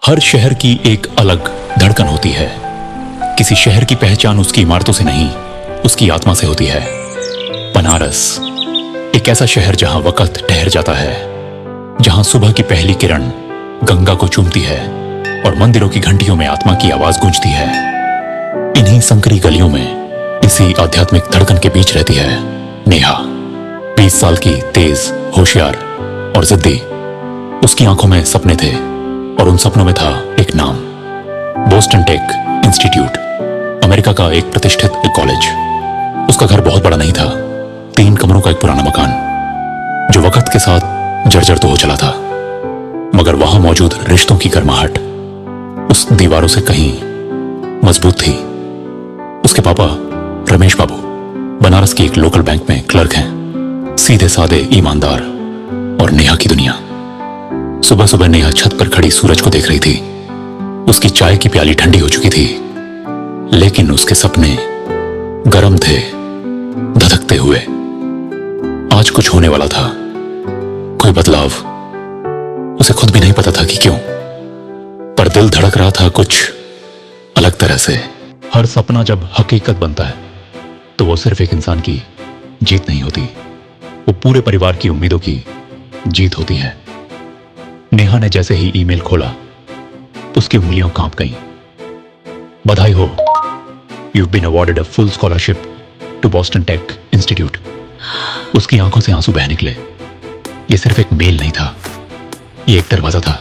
हर शहर की एक अलग धड़कन होती है। किसी शहर की पहचान उसकी इमारतों से नहीं, उसकी आत्मा से होती है। बनारस एक ऐसा शहर जहां वक्त ठहर जाता है, जहां सुबह की पहली किरण गंगा को चूमती है और मंदिरों की घंटियों में आत्मा की आवाज गूंजती है। इन्हीं संकरी गलियों में, इसी आध्यात्मिक धड़कन के बीच रहती है नेहा। 20 साल की, तेज, होशियार और जिद्दी। उसकी आंखों में सपने थे और उन सपनों में था एक नाम, बोस्टन टेक इंस्टीट्यूट, अमेरिका का एक प्रतिष्ठित कॉलेज। उसका घर बहुत बड़ा नहीं था, 3 कमरों का एक पुराना मकान जो वक्त के साथ जर्जर तो हो चला था, मगर वहां मौजूद रिश्तों की गर्माहट उस दीवारों से कहीं मजबूत थी। उसके पापा रमेश बाबू बनारस की एक लोकल बैंक में क्लर्क हैं, सीधे साधे, ईमानदार। और नेहा की दुनिया। सुबह सुबह नेहा छत पर खड़ी सूरज को देख रही थी। उसकी चाय की प्याली ठंडी हो चुकी थी, लेकिन उसके सपने गर्म थे, धधकते हुए। आज कुछ होने वाला था, कोई बदलाव। उसे खुद भी नहीं पता था कि क्यों, पर दिल धड़क रहा था कुछ अलग तरह से। हर सपना जब हकीकत बनता है तो वो सिर्फ एक इंसान की जीत नहीं होती, वो पूरे परिवार की उम्मीदों की जीत होती है। नेहा ने जैसे ही ईमेल खोला, उसकी उंगलियां कांप गईं। बधाई हो, you've been awarded a full scholarship to Boston Tech Institute। उसकी आंखों से आंसू बह निकले। यह सिर्फ एक मेल नहीं था, यह एक दरवाजा था,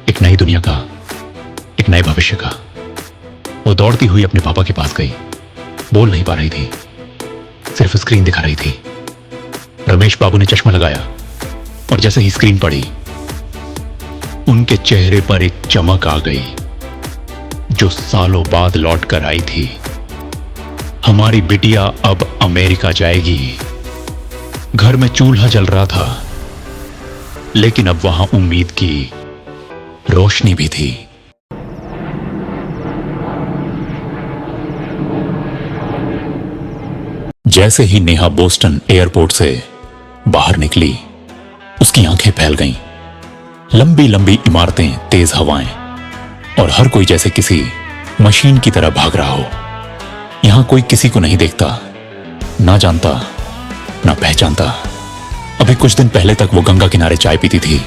एक नई दुनिया का, एक नए भविष्य का। वो दौड़ती हुई अपने पापा के पास गई। बोल नहीं पा रही थी, सिर्फ स्क्रीन दिखा रही थी। रमेश बाबू ने चश्मा लगाया और जैसे ही स्क्रीन पड़ी, उनके चेहरे पर एक चमक आ गई जो सालों बाद लौट कर आई थी। हमारी बिटिया अब अमेरिका जाएगी। घर में चूल्हा जल रहा था, लेकिन अब वहां उम्मीद की रोशनी भी थी। जैसे ही नेहा बोस्टन एयरपोर्ट से बाहर निकली, उसकी आंखें फैल गईं। लंबी लंबी इमारतें, तेज हवाएं और हर कोई जैसे किसी मशीन की तरह भाग रहा हो। यहां कोई किसी को नहीं देखता, ना जानता, ना पहचानता। अभी कुछ दिन पहले तक वो गंगा किनारे चाय पीती थी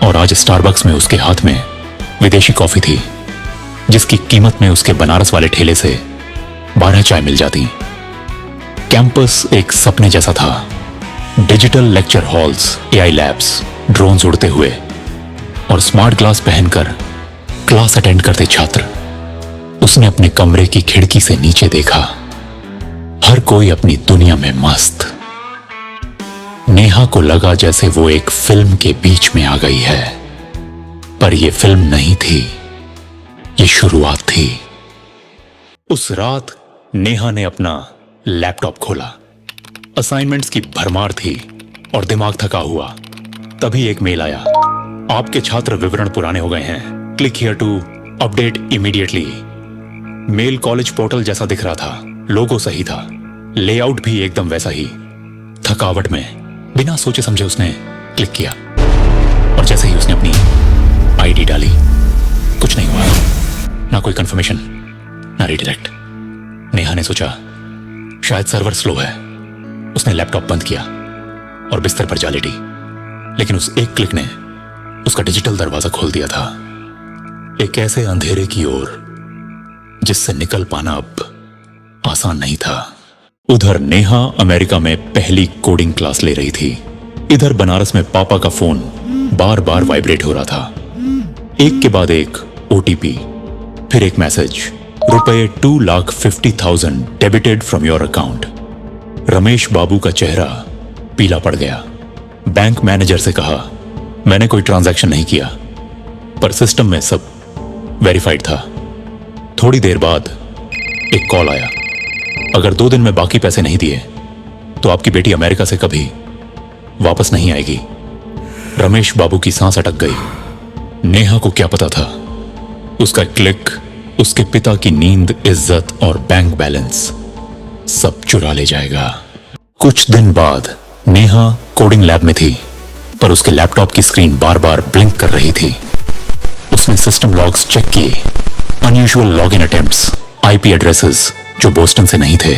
और आज स्टारबक्स में उसके हाथ में विदेशी कॉफी थी, जिसकी कीमत में उसके बनारस वाले ठेले से 12 चाय मिल जाती। कैंपस एक सपने जैसा था। Digital lecture halls, AI labs, drones उड़ते हुए और स्मार्ट ग्लास पहनकर क्लास अटेंड करते छात्र। उसने अपने कमरे की खिड़की से नीचे देखा, हर कोई अपनी दुनिया में मस्त। नेहा को लगा जैसे वो एक फिल्म के बीच में आ गई है, पर यह फिल्म नहीं थी, ये शुरुआत थी। उस रात नेहा ने अपना लैपटॉप खोला। असाइनमेंट्स की भरमार थी और दिमाग थका हुआ। तभी एक मेल आया, आपके छात्र विवरण पुराने हो गए हैं, click here to update immediately. Mail college portal जैसा दिख रहा था, लोगो सही था, लेआउट भी एकदम वैसा ही। थकावट में बिना सोचे समझे उसने क्लिक किया और जैसे ही उसने अपनी आईडी डाली, कुछ नहीं हुआ, ना कोई कंफर्मेशन, ना रीडायरेक्ट। नेहा ने सोचा शायद सर्वर स्लो है। उसने लैपटॉप बंद किया और बिस्तर पर जा लेटी, लेकिन उस एक क्लिक ने उसका डिजिटल दरवाजा खोल दिया था, एक ऐसे अंधेरे की ओर जिससे निकल पाना अब आसान नहीं था। उधर नेहा अमेरिका में पहली कोडिंग क्लास ले रही थी, इधर बनारस में पापा का फोन बार बार वाइब्रेट हो रहा था। एक के बाद एक ओटीपी, फिर एक मैसेज, रुपए 2,50,000 debited from your account. Ramesh Babu का चेहरा पीला पड़ गया। बैंक मैनेजर से कहा, मैंने कोई ट्रांजैक्शन नहीं किया, पर सिस्टम में सब वेरीफाइड था। थोड़ी देर बाद एक कॉल आया, अगर 2 दिन में बाकी पैसे नहीं दिए तो आपकी बेटी अमेरिका से कभी वापस नहीं आएगी। रमेश बाबू की सांस अटक गई। नेहा को क्या पता था, उसका क्लिक उसके पिता की नींद, इज्जत और बैंक बैलेंस सब चुरा ले जाएगा। कुछ दिन बाद नेहा कोडिंग लैब में थी, पर उसके लैपटॉप की स्क्रीन बार बार ब्लिंक कर रही थी। उसने सिस्टम लॉग्स चेक किए, unusual login attempts, IP addresses जो बोस्टन से नहीं थे।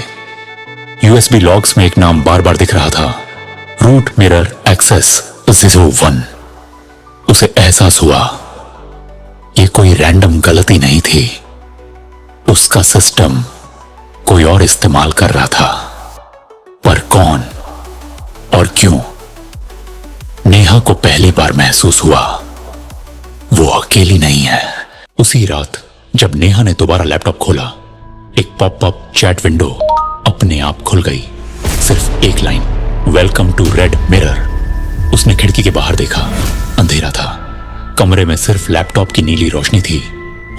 यूएसबी लॉग्स में एक नाम बार बार दिख रहा था, रूट मिरर एक्सेस 01। उसे एहसास हुआ यह कोई रैंडम गलती नहीं थी, उसका सिस्टम कोई और इस्तेमाल कर रहा था। पर कौन और क्यों? नेहा को पहली बार महसूस हुआ वो अकेली नहीं है। उसी रात जब नेहा ने दोबारा लैपटॉप खोला, एक पॉपअप चैट विंडो अपने आप खुल गई। सिर्फ एक line, welcome to Red Mirror. उसने खिड़की के बाहर देखा, अंधेरा था। कमरे में सिर्फ लैपटॉप की नीली रोशनी थी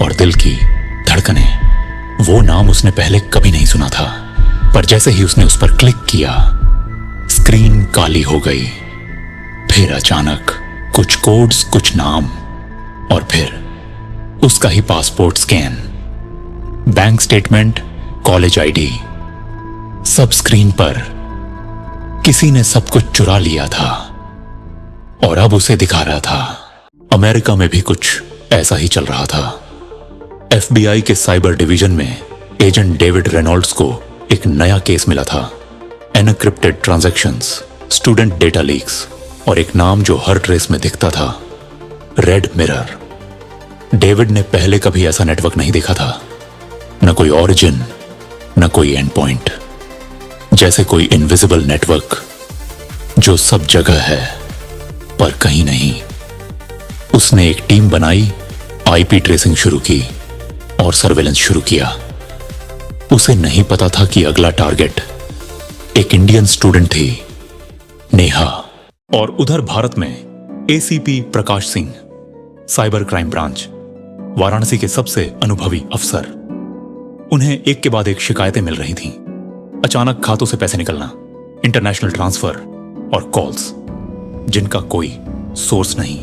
और दिल की धड़कनें। वो नाम उसने पहले कभी नहीं सुना था, पर जैसे ही उसने उस पर क्लिक किया, स्क्रीन काली हो गई। फिर अचानक कुछ कोड्स, कुछ नाम, और फिर उसका ही passport scan, bank statement, college ID, सब स्क्रीन पर। किसी ने सब कुछ चुरा लिया था और अब उसे दिखा रहा था। अमेरिका में भी कुछ ऐसा ही चल रहा था। एफबीआई के साइबर डिवीजन में एजेंट डेविड रेनॉल्ड्स को एक नया केस मिला था, encrypted transactions, student data leaks और एक नाम जो हर ट्रेस में दिखता था, रेड मिरर। डेविड ने पहले कभी ऐसा नेटवर्क नहीं देखा था, न कोई ओरिजिन, न कोई एंड पॉइंट। जैसे कोई इनविजिबल नेटवर्क जो सब जगह है पर कहीं नहीं। उसने एक टीम बनाई, आईपी ट्रेसिंग शुरू की और सर्वेलेंस शुरू किया। उसे नहीं पता था कि अगला टारगेट एक इंडियन स्टूडेंट थी, नेहा। और उधर भारत में ACP Prakash Singh, cyber crime branch, Varanasi के सबसे अनुभवी अफसर। उन्हें एक के बाद एक शिकायतें मिल रही थीं। अचानक खातों से पैसे निकलना, इंटरनेशनल ट्रांसफर और कॉल्स जिनका कोई सोर्स नहीं।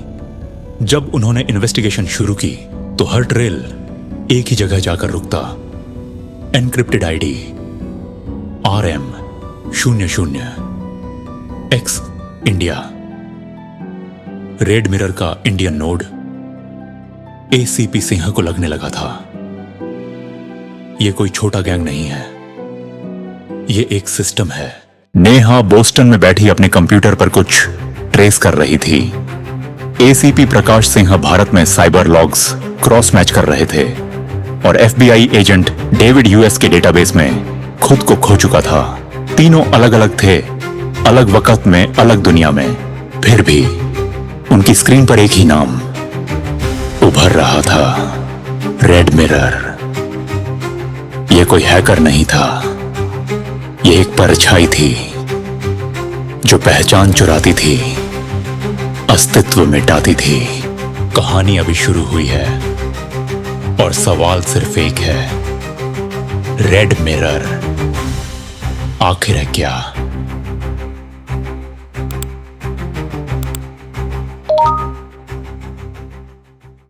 जब उन्होंने इन्वेस्टिगेशन शुरू की तो हर ट्रेल एक ही जगह जाकर रुकता, encrypted ID RM00 X India. Red mirror का इंडियन नोड एसीपी सिंह को लगने लगा था यह कोई छोटा गैंग नहीं है, यह एक सिस्टम है। नेहा बोस्टन में बैठी अपने कंप्यूटर पर कुछ ट्रेस कर रही थी। एसीपी प्रकाश सिंह भारत में साइबर लॉग्स क्रॉस मैच कर रहे थे और एफबीआई एजेंट डेविड यूएस के डेटाबेस में खुद को खो चुका था। तीनों अलग अलग थे, अलग वक्त में, अलग दुनिया में। फिर भी उनकी स्क्रीन पर एक ही नाम उभर रहा था, रेड मिरर। यह कोई हैकर नहीं था, यह एक परछाई थी जो पहचान चुराती थी, अस्तित्व मिटाती थी। कहानी अभी शुरू हुई है और सवाल सिर्फ एक है, रेड मिरर आखिर है क्या?